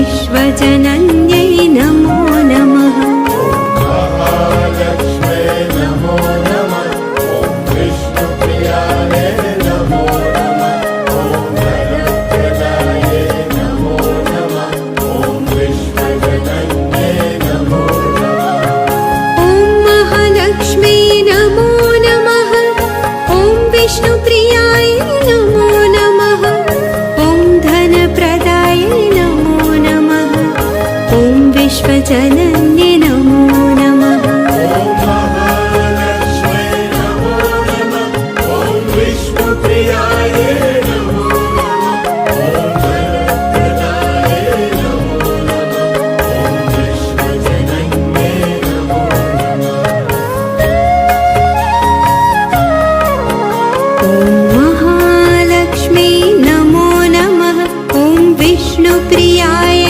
विश्वजनन्यै नमो नमः। महालक्ष्मे नमो नमः। ॐ विष्णुप्रियाय नमो नमः। ॐ वरप्रदाये नमो नमः। ॐ विश्वजनन्ये नमो नमः। ॐ महालक्ष्मी नमो नमः। ॐ विष्णुप्रियाय नमो नमः। ॐ धनप्रदाय नमो नमः। ॐ विश्वजनन्ये नमो नमः। ॐ महालक्ष्मे नमो नमः। ॐ विष्णुप्रियाय नमो नमः। ॐ वरप्रदाये नमो नमः। ॐ विश्वजनन्ये नमो नमः। ॐ महालक्ष्मी नमो नमः। ॐ विष्णुप्रियाय